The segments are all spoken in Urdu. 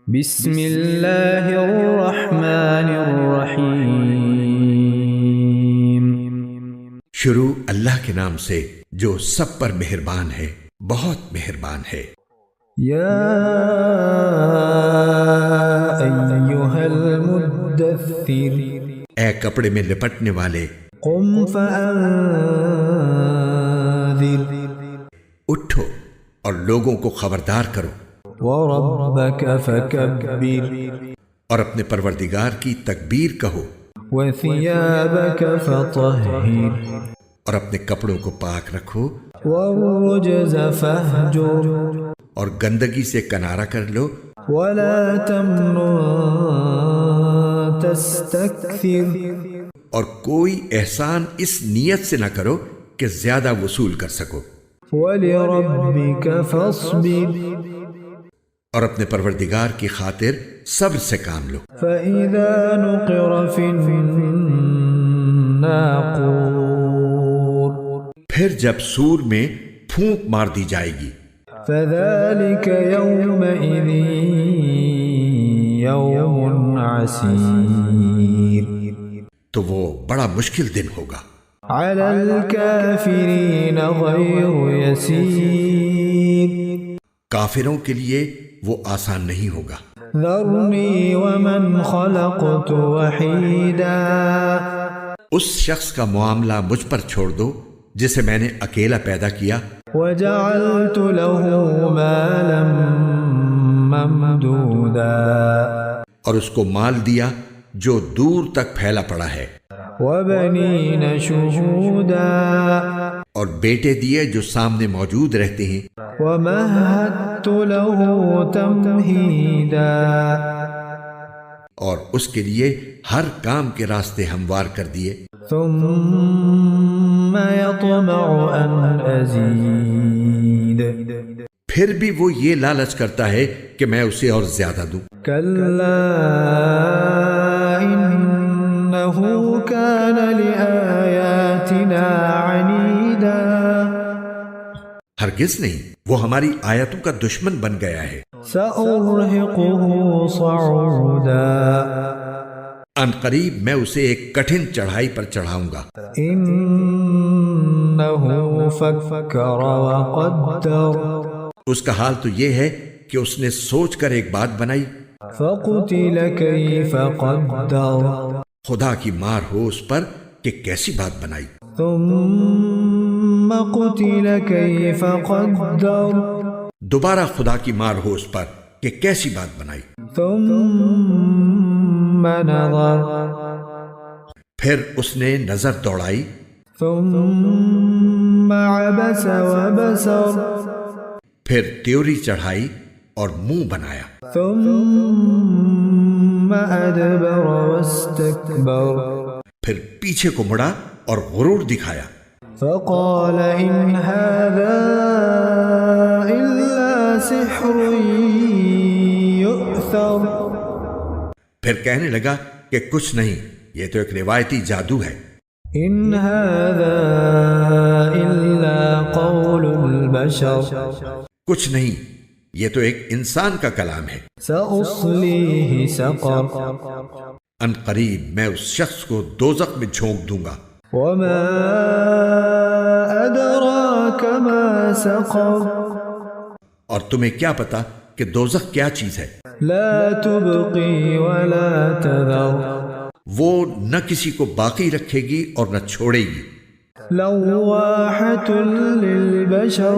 بسم اللہ الرحمن الرحیم۔ شروع اللہ کے نام سے جو سب پر مہربان ہے، بہت مہربان ہے۔ یا ایہا المدثر، اے کپڑے میں لپٹنے والے، قم فانذر، اٹھو اور لوگوں کو خبردار کرو، وربک فکبر، اور اپنے پروردگار کی تکبیر کہو، وثیابک فطہر، اور اپنے کپڑوں کو پاک رکھو، والرجز فہجر، اور گندگی سے کنارہ کر لو، ولا تمنن تستکثر، اور کوئی احسان اس نیت سے نہ کرو کہ زیادہ وصول کر سکو، ولربک فاصبر، اور اپنے پروردگار کی خاطر صبر سے کام لو۔ فإذا نقر في الناقور، پھر جب سور میں پھونک مار دی جائے گی، فذلك يومئذ يوم عسير، تو وہ بڑا مشکل دن ہوگا، على الكافرين غير يسير، کافروں کے لیے وہ آسان نہیں ہوگا۔ ذرني ومن خلقت وحيدا، اس شخص کا معاملہ مجھ پر چھوڑ دو جسے میں نے اکیلا پیدا کیا، وجعلت له مالا ممدودا، اور اس کو مال دیا جو دور تک پھیلا پڑا ہے، وبنين شهودا، اور بیٹے دیے جو سامنے موجود رہتے ہیں، ومهدت له تمهيدا، اور اس کے لیے ہر کام کے راستے ہموار کر دیے، ثم يطمع ان ازيد، پھر بھی وہ یہ لالچ کرتا ہے کہ میں اسے اور زیادہ دوں۔ كلا انه كان لآياتنا عنيدا، ہرگز نہیں، وہ ہماری آیتوں کا دشمن بن گیا ہے، سأرهقه صعودا، ان قریب میں اسے ایک کٹھن چڑھائی پر چڑھاؤں گا، انه فکر وقدر، اس کا حال تو یہ ہے کہ اس نے سوچ کر ایک بات بنائی، فقتل کیف قدر، خدا کی مار ہو اس پر کہ کیسی بات بنائی، ثم قتل کیف قدر، دوبارہ خدا کی مار ہو اس پر کہ کیسی بات بنائی، ثم نظر، پھر اس نے نظر دوڑائی، ثم عبس وبسر، پھر تیوری چڑھائی اور منہ بنایا، ثم ادبر واستکبر، پھر پیچھے کو مڑا اور غرور دکھایا، فقال ان هذا الا سحر یؤثر، پھر کہنے لگا کہ کچھ نہیں، یہ تو ایک روایتی جادو ہے، ان هذا الا قول البشر، کچھ نہیں، یہ تو ایک انسان کا کلام ہے، سأصلیہ سقر، ان قریب میں اس شخص کو دوزخ میں جھونک دوں گا، وما ادراک ما سقر، اور تمہیں کیا پتا کہ دوزخ کیا چیز ہے، لا تبقی ولا تذر، وہ نہ کسی کو باقی رکھے گی اور نہ چھوڑے گی، لواحۃ للبشر،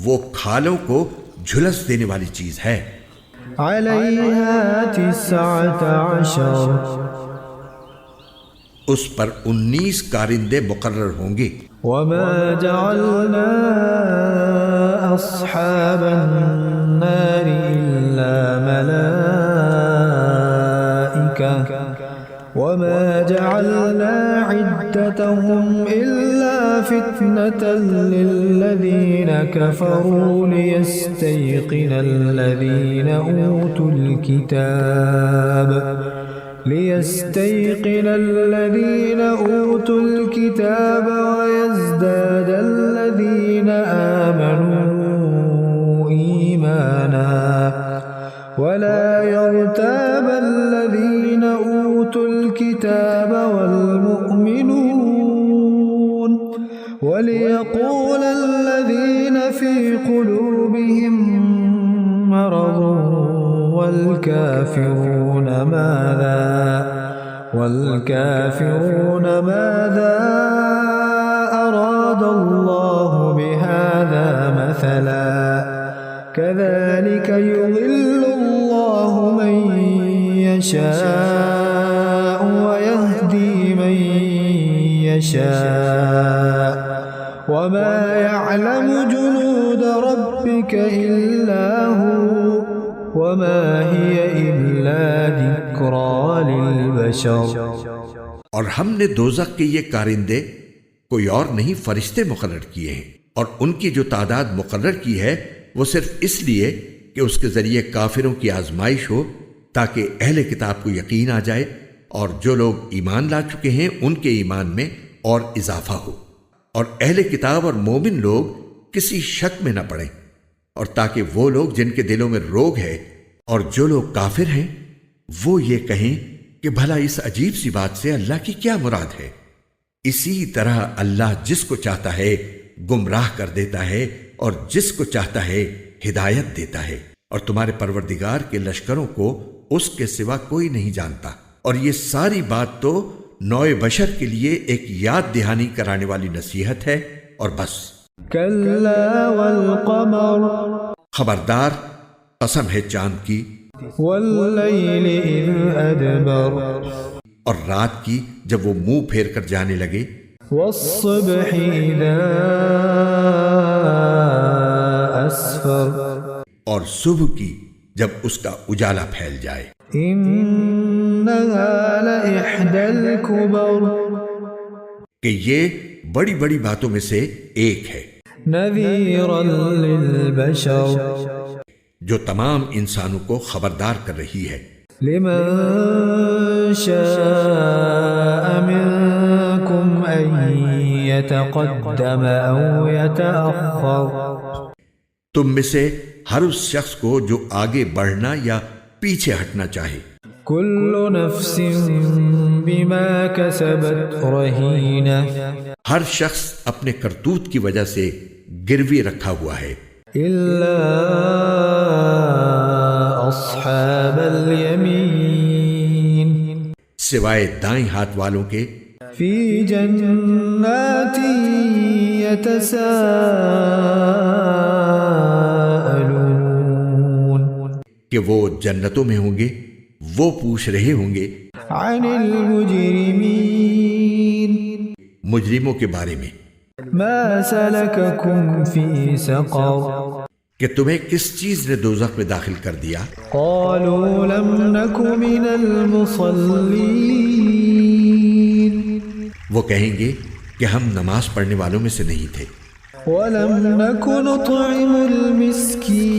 وہ کھالوں کو جھلس دینے والی چیز ہے، علیہا 19، اس پر 19 کارندے مقرر ہوں گے، وما جعلنا اصحاب النار الا ملائکہ، وما جعلنا عدتهم الا فتنة للذین کفروا لیستیقن الذین اوتوا الكتاب ويزداد الذين آمنوا إيمانا ولا يرتاب الذين أوتوا الكتاب والمؤمنون وليقول الذين في قلوبهم مرض والكافرون ماذا أراد الله بهذا مثلا كذلك يضل الله من يشاء ويهدي من يشاء وما يعلم جنود ربك إلا هو وما هي إلا ذكرى للبشر. اور ہم نے دوزخ کے یہ کارندے کوئی اور نہیں فرشتے مقرر کیے ہیں، اور ان کی جو تعداد مقرر کی ہے وہ صرف اس لیے کہ اس کے ذریعے کافروں کی آزمائش ہو تاکہ اہل کتاب کو یقین آ جائے اور جو لوگ ایمان لا چکے ہیں ان کے ایمان میں اور اضافہ ہو، اور اہل کتاب اور مومن لوگ کسی شک میں نہ پڑیں، اور تاکہ وہ لوگ جن کے دلوں میں روگ ہے اور جو لوگ کافر ہیں وہ یہ کہیں کہ بھلا اس عجیب سی بات سے اللہ کی کیا مراد ہے. اسی طرح اللہ جس کو چاہتا ہے گمراہ کر دیتا ہے اور جس کو چاہتا ہے ہدایت دیتا ہے، اور تمہارے پروردگار کے لشکروں کو اس کے سوا کوئی نہیں جانتا. اور یہ ساری بات تو نوع بشر کے لیے ایک یاد دہانی کرانے والی نصیحت ہے اور بس. کلا والقمر خبردار قسم ہے چاند کی، واللیل اذ ادبر اور رات کی جب وہ منہ پھیر کر جانے لگے، والصبح اذا اسفر اور صبح کی جب اس کا اجالا پھیل جائے. انہا لإحدى الكبر کہ یہ بڑی بڑی باتوں میں سے ایک ہے، نذیرا للبشر جو تمام انسانوں کو خبردار کر رہی ہے. لمن شاء منكم ان يتقدم او يتأخر تم میں سے ہر اس شخص کو جو آگے بڑھنا یا پیچھے ہٹنا چاہے. كل نفس بما كسبت رهينة ہر شخص اپنے کرتوت کی وجہ سے گروی رکھا ہوا ہے، إلا أصحاب اليمين سوائے دائیں ہاتھ والوں کے، في جنات يتساءلون کہ وہ جنتوں میں ہوں گے، وہ پوچھ رہے ہوں گے عن المجرمين مجرموں کے بارے میں، ما سلككم في سقر کہ تمہیں کس چیز نے دوزخ میں داخل کر دیا. قالوا لم نك من المصلين وہ کہیں گے کہ ہم نماز پڑھنے والوں میں سے نہیں تھے، ولم نك نطعم المسكين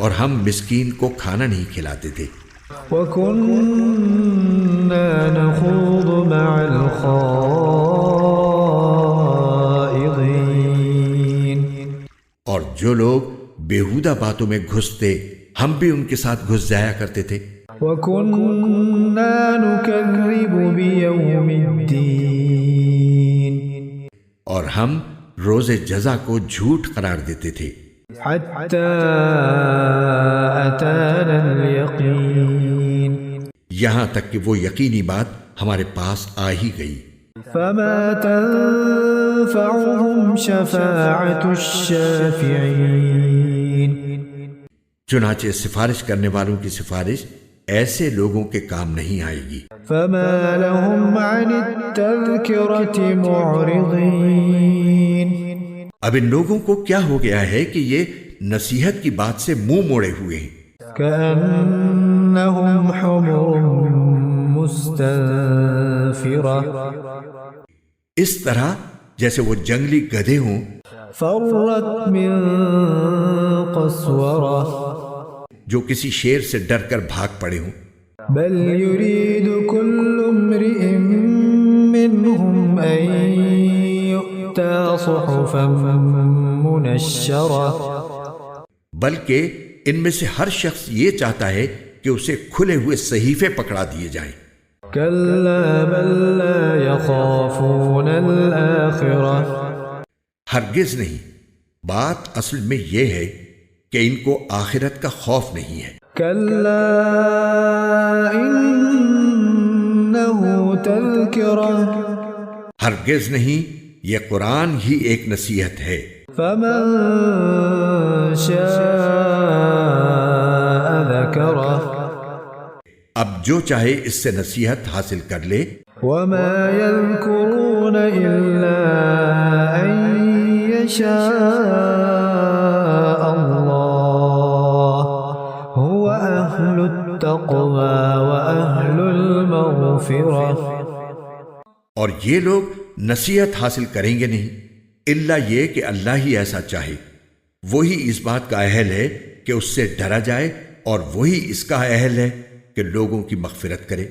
اور ہم مسکین کو کھانا نہیں کھلاتے تھے، وكنا نخوض مع الخائضين اور جو لوگ بیہودہ باتوں میں گھستے ہم بھی ان کے ساتھ گھس جایا کرتے تھے. وكنا نكذب بيوم الدين اور ہم روز جزا کو جھوٹ قرار دیتے تھے، حتى أتانا اليقين یہاں تک کہ وہ یقینی بات ہمارے پاس آ ہی گئی. فما تنفعهم شفاعة الشافعين چنانچہ سفارش کرنے والوں کی سفارش ایسے لوگوں کے کام نہیں آئے گی. فما لهم عن التذكرة معرضين اب ان لوگوں کو کیا ہو گیا ہے کہ یہ نصیحت کی بات سے منہ موڑے ہوئے ہیں، كأنهم حمر مستنفرة اس طرح جیسے وہ جنگلی گدھے ہوں فرت من قسورة جو کسی شیر سے ڈر کر بھاگ پڑے ہوں. بل يريد كل امرئ منهم أن يؤتى صحفا منشرة بلکہ ان میں سے ہر شخص یہ چاہتا ہے کہ اسے کھلے ہوئے صحیفے پکڑا دیے جائیں۔ كلا بل لا يخافون الآخرة ہرگز نہیں، بات اصل میں یہ ہے کہ ان کو آخرت کا خوف نہیں ہے۔ كلا إنه تذكرة ہرگز نہیں، یہ قرآن ہی ایک نصیحت ہے۔ فمن شاء ذكره اب جو چاہے اس سے نصیحت حاصل کر لے۔ وما يذكرون إلا أن يشاء الله هو أهل التقوى وأهل المغفرة اور یہ لوگ نصیحت حاصل کریں گے نہیں الا یہ کہ اللہ ہی ایسا چاہے، وہی اس بات کا اہل ہے کہ اس سے ڈرا جائے، اور وہی اس کا اہل ہے کہ لوگوں کی مغفرت کرے۔